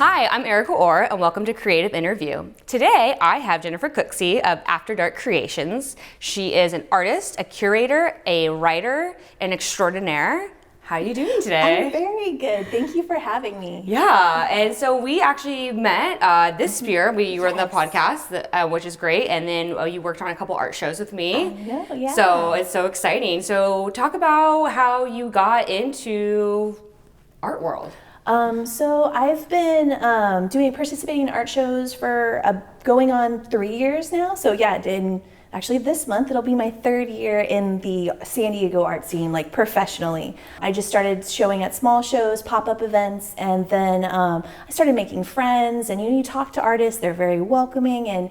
Hi, I'm Erica Orr, and welcome to Creative InnerView. Today, I have Jennifer Cooksey of After Dark Creations. She is an artist, a curator, a writer, an extraordinaire. How are you doing today? I'm very good. Thank you for having me. Yeah, and so we actually met this year. You were on the podcast, which is great, and then you worked on a couple art shows with me. I know, yeah. So it's so exciting. So talk about how you got into art world. So I've been participating in art shows for going on 3 years now. So yeah, actually this month it'll be my 3rd year in the San Diego art scene, like professionally. I just started showing at small shows, pop-up events, and then I started making friends. And you talk to artists, they're very welcoming, and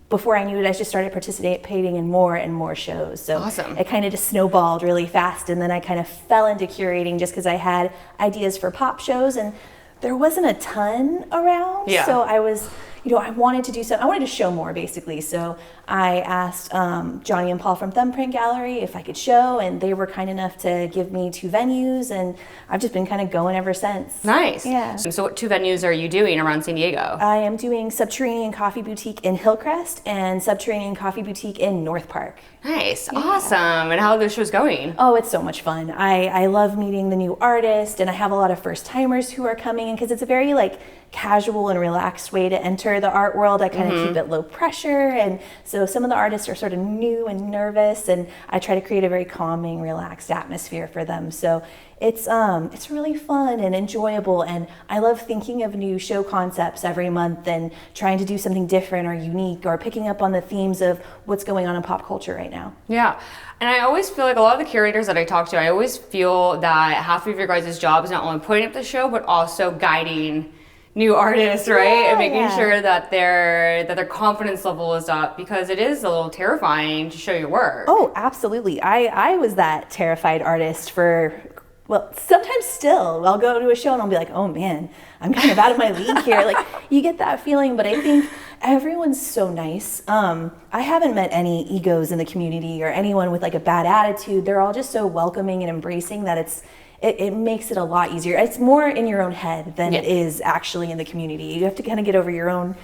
before I knew it, I just started participating in more and more shows. So awesome. It kind of just snowballed really fast, and then I kind of fell into curating just because I had ideas for pop shows, and there wasn't a ton around. Yeah. So I was, I wanted to do something. I wanted to show more, basically. So I asked Johnny and Paul from Thumbprint Gallery if I could show, and they were kind enough to give me 2 venues, and I've just been kind of going ever since. Nice. Yeah. So what 2 venues are you doing around San Diego? I am doing Subterranean Coffee Boutique in Hillcrest and Subterranean Coffee Boutique in North Park. Nice. Yeah. Awesome. And how are those shows going? Oh, it's so much fun. I love meeting the new artists, and I have a lot of first timers who are coming in because it's a very casual and relaxed way to enter the art world. I kind of keep it low pressure, and so some of the artists are sort of new and nervous, and I try to create a very calming, relaxed atmosphere for them. So it's really fun and enjoyable, and I love thinking of new show concepts every month and trying to do something different or unique or picking up on the themes of what's going on in pop culture right now. Yeah. And I always feel like a lot of the curators that I talk to, I always feel that half of your guys' job is not only putting up the show, but also guiding new artists, right? Yeah, and making yeah. sure that their confidence level is up, because it is a little terrifying to show your work. Oh, absolutely. I was that terrified artist sometimes still. I'll go to a show and I'll be like, oh man, I'm kind of out of my league here. You get that feeling, but I think everyone's so nice. I haven't met any egos in the community or anyone with a bad attitude. They're all just so welcoming and embracing that it makes it a lot easier. It's more in your own head than it is actually in the community. You have to kind of get over your own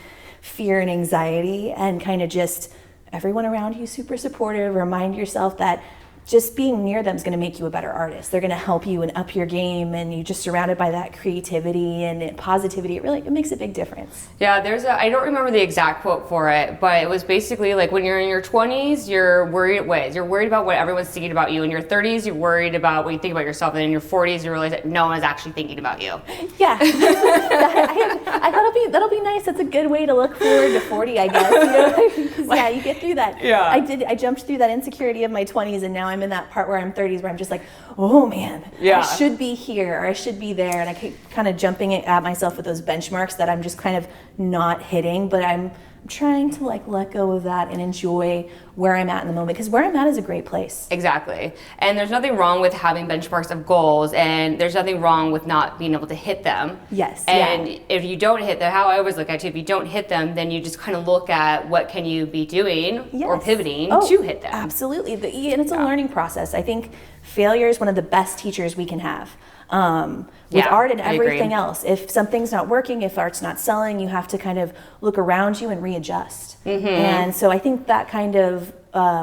fear and anxiety, and kind of just everyone around you super supportive. Remind yourself that just being near them is going to make you a better artist. They're going to help you and up your game, and you're just surrounded by that creativity and positivity. It makes a big difference. Yeah, I don't remember the exact quote for it, but it was basically when you're in your 20s, you're worried about what everyone's thinking about you. In your 30s, you're worried about what you think about yourself, and in your 40s, you realize that no one is actually thinking about you. Yeah, I thought that'll be nice. That's a good way to look forward to 40, I guess. Yeah, you get through that. Yeah, I jumped through that insecurity of my 20s, and now I'm in that part where I'm 30s, where I'm just like, oh man, I should be here, or I should be there, and I keep kind of jumping at myself with those benchmarks that I'm just kind of not hitting, but I'm trying to let go of that and enjoy where I'm at in the moment, because where I'm at is a great place. Exactly. And there's nothing wrong with having benchmarks of goals, and there's nothing wrong with not being able to hit them. Yes. And if you don't hit them, how I always look at it, if you don't hit them, then you just kind of look at what can you be doing or pivoting to hit them. Absolutely. And it's a learning process. I think failure is one of the best teachers we can have. With art and everything else. If something's not working, if art's not selling, you have to kind of look around you and readjust. And so I think that kind of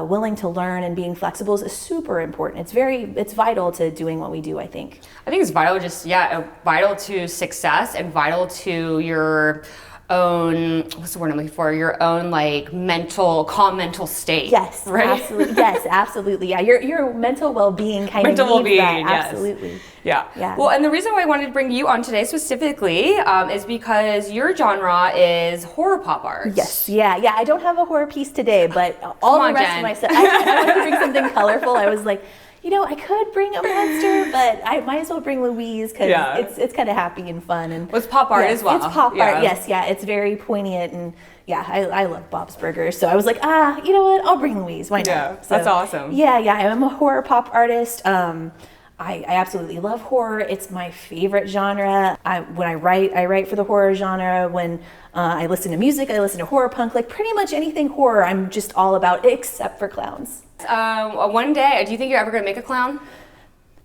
willing to learn and being flexible is super important. It's vital to doing what we do, I think. I think it's vital, vital to success and vital to your own, what's the word I'm looking for? Your own calm mental state. Yes, right? Absolutely. Yes, absolutely. Yeah, your mental well-being kind of needs that. Absolutely. Yeah. Well, and the reason why I wanted to bring you on today specifically is because your genre is horror pop art. Yes. Yeah. I don't have a horror piece today, but all the rest of my stuff. I wanted to bring something colorful. I was like, I could bring a monster, but I might as well bring Louise, because it's kind of happy and fun. And it's pop art as well. It's pop art, yes. Yeah, it's very poignant, and I love Bob's Burgers. So I was like, you know what? I'll bring Louise. Why not? Yeah, So, that's awesome. Yeah. I'm a horror pop artist. I absolutely love horror. It's my favorite genre. When I write for the horror genre. When I listen to music, I listen to horror punk. Pretty much anything horror, I'm just all about, except for clowns. One day, do you think you're ever going to make a clown?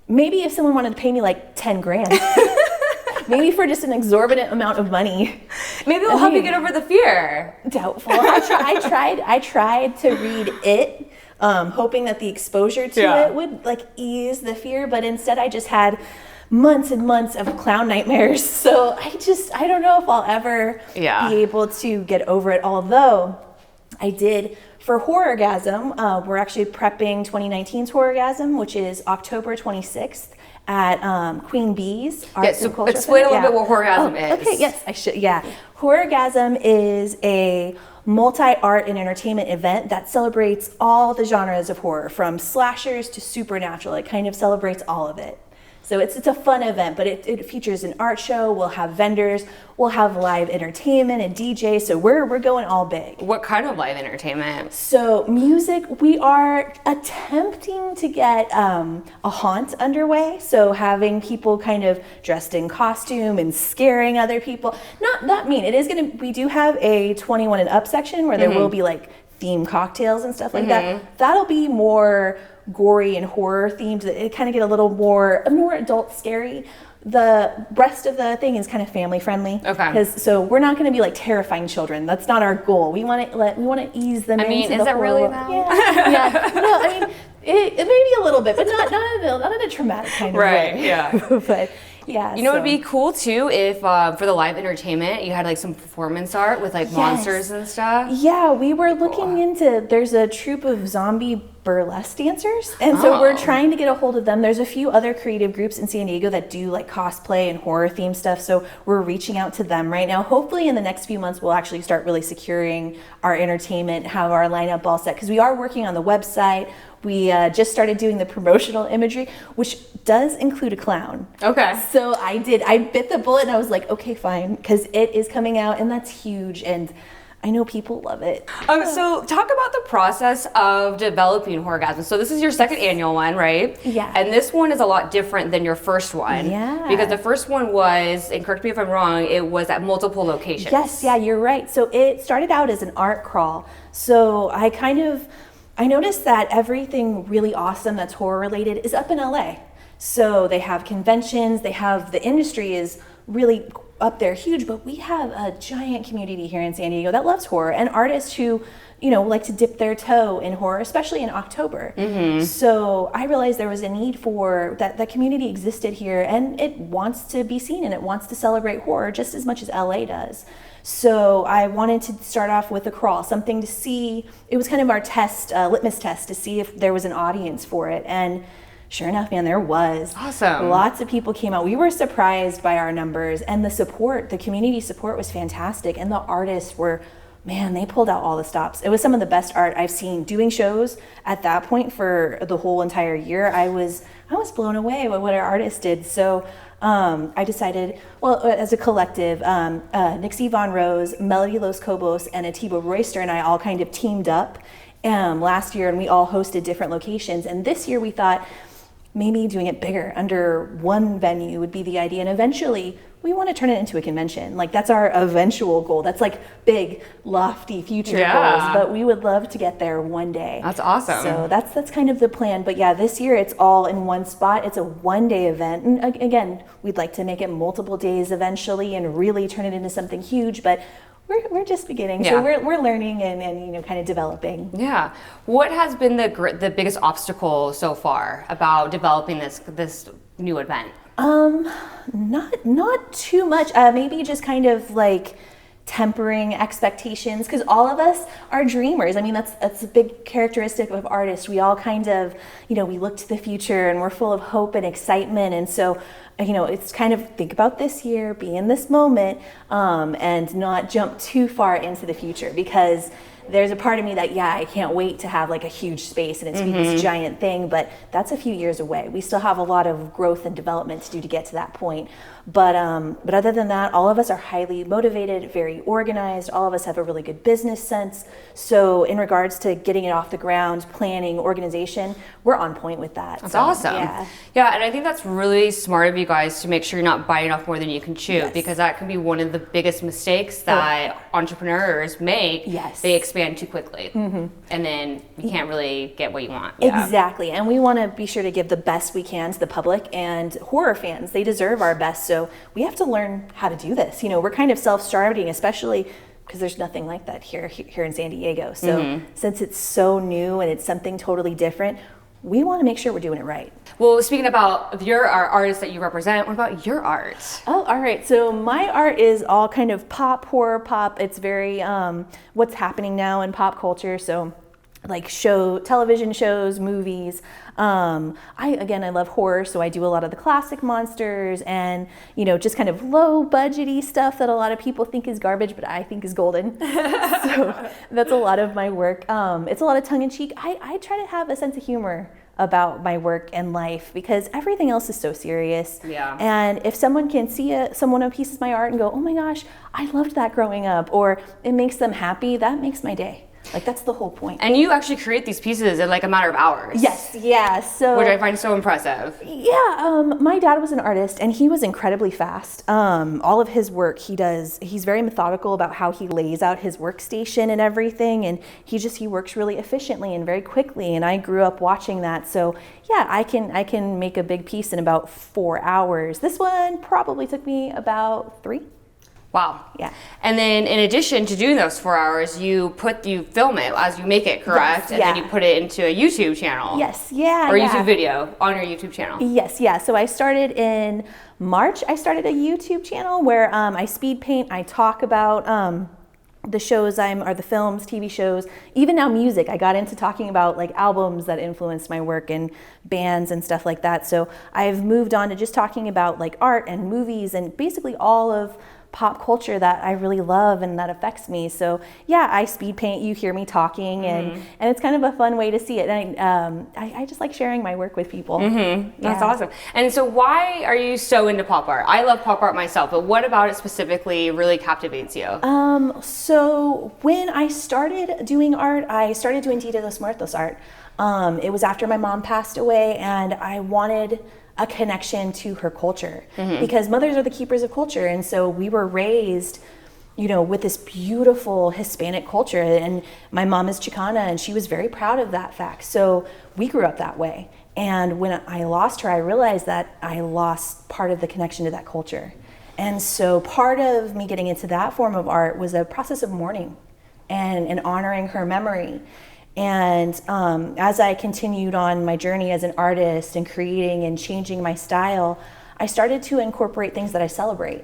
Maybe if someone wanted to pay me 10 grand. maybe for just an exorbitant amount of money. Maybe it'll help you get over the fear. Doubtful. I tried to read it, hoping that the exposure to it would like ease the fear, but instead I just had months and months of clown nightmares. So I don't know if I'll ever be able to get over it. Although I did for Horrorgasm, we're actually prepping 2019's Horrorgasm, which is October 26th at Queen Bee's Arts and Culture explain Center. a little bit what Horrorgasm is. Okay, yes, I should. Yeah, Horrorgasm is a multi-art and entertainment event that celebrates all the genres of horror, from slashers to supernatural. It kind of celebrates all of it. So it's a fun event, but it features an art show. We'll have vendors. We'll have live entertainment and DJ. So we're going all big. What kind of live entertainment? So music, we are attempting to get a haunt underway. So having people kind of dressed in costume and scaring other people. Not mean. It is we do have a 21 and up section where there will be like themed cocktails and stuff like that. That'll be more gory and horror themed. It kind of get a little more adult scary. The rest of the thing is kind of family friendly. Okay. So we're not going to be like terrifying children. That's not our goal. We want to ease them. I mean, is it really though? Yeah. No, I mean, it may be a little bit, but not in a traumatic kind of way. Right. Yeah. But yeah. You know, it'd be cool too if for the live entertainment you had like some performance art with like monsters and stuff. Yeah, we were looking into. There's a troupe of zombie burlesque dancers, and so we're trying to get a hold of them. There's a few other creative groups in San Diego that do like cosplay and horror themed stuff, so we're reaching out to them right now. Hopefully in the next few months we'll actually start really securing our entertainment, have our lineup all set, because we are working on the website. We just started doing the promotional imagery, which does include a clown. Okay. So I bit the bullet and I was like, okay, fine, because it is coming out and that's huge, and I know people love it. So talk about the process of developing Horrorgasm. So this is your second annual one, right? Yeah. And this one is a lot different than your first one. Yeah. Because the first one was, and correct me if I'm wrong, it was at multiple locations. Yes, yeah, you're right. So it started out as an art crawl. So I noticed that everything really awesome that's horror related is up in LA. So they have conventions, the industry is really up there huge, but we have a giant community here in San Diego that loves horror, and artists who, like to dip their toe in horror, especially in October. So I realized there was a need for that community existed here, and it wants to be seen and it wants to celebrate horror just as much as LA does. So I wanted to start off with a crawl, something to see. It was kind of our litmus test to see if there was an audience for it. And sure enough, man, there was. Awesome. Lots of people came out. We were surprised by our numbers, and the community support was fantastic. And the artists they pulled out all the stops. It was some of the best art I've seen. Doing shows at that point for the whole entire year, I was blown away by what our artists did. So I decided, as a collective, Nixie Von Rose, Melody Los Cobos, and Atiba Royster and I all kind of teamed up last year, and we all hosted different locations. And this year we thought maybe doing it bigger under one venue would be the idea. And eventually we want to turn it into a convention. Like, that's our eventual goal. That's like big, lofty future goals, but we would love to get there one day. That's awesome. So that's kind of the plan. But yeah, this year it's all in one spot. It's a one-day event. And again, we'd like to make it multiple days eventually and really turn it into something huge. But we're just beginning, so we're learning and kind of developing. Yeah. What has been the biggest obstacle so far about developing this new event? Not too much. Maybe just kind of like tempering expectations, because all of us are dreamers. I mean, that's a big characteristic of artists. We all kind of, we look to the future and we're full of hope and excitement. And so, it's kind of think about this year, be in this moment, and not jump too far into the future, because there's a part of me that, I can't wait to have like a huge space and it's be this giant thing, but that's a few years away. We still have a lot of growth and development to do to get to that point. But other than that, all of us are highly motivated, very organized. All of us have a really good business sense. So in regards to getting it off the ground, planning, organization, we're on point with that. That's awesome. Yeah, and I think that's really smart of you guys to make sure you're not biting off more than you can chew, because that can be one of the biggest mistakes that entrepreneurs make. They expect expand too quickly. And then you can't really get what you want. Yeah. Exactly. And we want to be sure to give the best we can to the public, and horror fans, they deserve our best. So we have to learn how to do this. You know, we're kind of self-starting, especially because there's nothing like that here in San Diego. So since it's so new and it's something totally different, we want to make sure we're doing it right. Well, speaking about your artists that you represent, what about your art? Oh, all right. So my art is all kind of pop, horror pop. It's very what's happening now in pop culture. So like television shows, movies. I love horror, so I do a lot of the classic monsters and, you know, just kind of low budgety stuff that a lot of people think is garbage, but I think is golden. So that's a lot of my work. It's a lot of tongue in cheek. I try to have a sense of humor about my work and life because everything else is so serious. Yeah. And if someone can see someone who pieces my art and go, oh my gosh, I loved that growing up, or it makes them happy, that makes my day. Like, that's the whole point. And you actually create these pieces in like a matter of hours. Yes, yeah. So, which I find so impressive. Yeah, my dad was an artist and he was incredibly fast. All of his work he's very methodical about how he lays out his workstation and everything. And he works really efficiently and very quickly. And I grew up watching that. So yeah, I can make a big piece in about 4 hours. This one probably took me about 3. Wow. Yeah. And then in addition to doing those 4 hours, you film it as you make it, correct? Yes, and yeah. then you put it into a YouTube channel. Yes, yeah. Or yeah. YouTube video on your YouTube channel. Yes, yeah. So I started in March. I started a YouTube channel where I speed paint. I talk about the shows or the films, TV shows, even now music. I got into talking about like albums that influenced my work and bands and stuff like that. So I've moved on to just talking about like art and movies and basically all of pop culture that I really love and that affects me. So yeah, I speed paint, you hear me talking, and it's kind of a fun way to see it. And I just like sharing my work with people. That's awesome. And so why are you so into pop art? I love pop art myself, but what about it specifically really captivates you? So when I started doing art, I started doing Dia de los Muertos art. It was after my mom passed away, and I wanted a connection to her culture because mothers are the keepers of culture. And so we were raised, you know, with this beautiful Hispanic culture, and my mom is Chicana and she was very proud of that fact. So we grew up that way. And when I lost her, I realized that I lost part of the connection to that culture. And so part of me getting into that form of art was a process of mourning and honoring her memory. And as I continued on my journey as an artist and creating and changing my style, I started to incorporate things that I celebrate.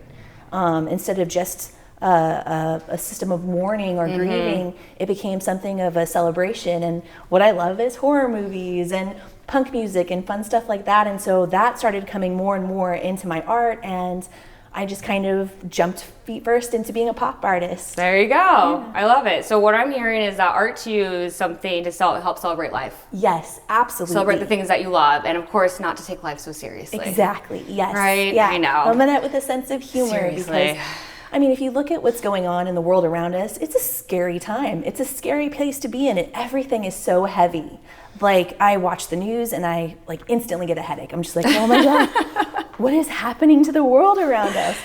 Instead of just a system of mourning or grieving, it became something of a celebration. And what I love is horror movies and punk music and fun stuff like that. And so that started coming more and more into my art, and I just kind of jumped feet first into being a pop artist. There you go. Yeah. I love it. So what I'm hearing is that art to you is something to help celebrate life. Yes, absolutely. Celebrate the things that you love, and of course not to take life so seriously. Exactly, yes. Right? Yeah. I know. I'm in it with a sense of humor. Seriously. Because, I mean, if you look at what's going on in the world around us, it's a scary time. It's a scary place to be in, and everything is so heavy. Like, I watch the news and I like instantly get a headache. I'm just like, oh my God, what is happening to the world around us?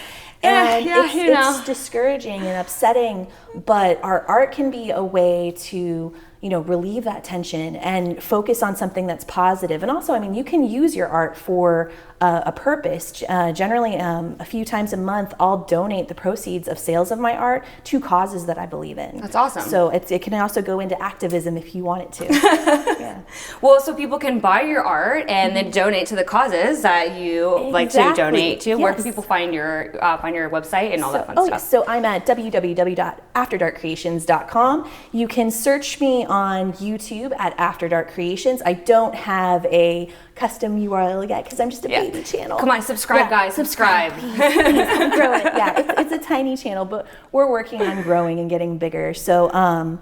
And it's discouraging and upsetting, but our art can be a way to, you know, relieve that tension and focus on something that's positive. And also, I mean, you can use your art for a purpose. Generally, a few times a month, I'll donate the proceeds of sales of my art to causes that I believe in. That's awesome. So it can also go into activism if you want it to. Yeah. Well, so people can buy your art and then donate to the causes that you like to donate to. Yes. Where can people find your website and all that fun stuff? So I'm at www.afterdarkcreations.com. You can search me on YouTube at After Dark Creations. I don't have a custom URL yet because I'm just a baby channel. Come on, subscribe, guys. Subscribe. Please, grow it. Yeah, it's a tiny channel, but we're working on growing and getting bigger. So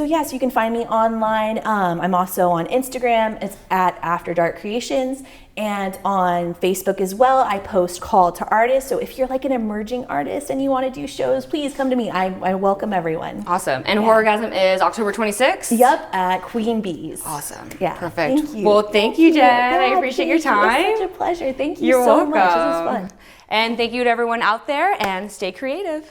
yes, you can find me online. I'm also on Instagram. It's at After Dark Creations. And on Facebook as well, I post call to artists. So if you're like an emerging artist and you want to do shows, please come to me. I welcome everyone. Awesome. And Horrorgasm is October 26th? Yep, at Queen Bees. Awesome. Yeah. Perfect. Thank you. Well, thank you, Jen. I appreciate your time. It was such a pleasure. Thank you You're so welcome. much. This was fun. And thank you to everyone out there, and stay creative.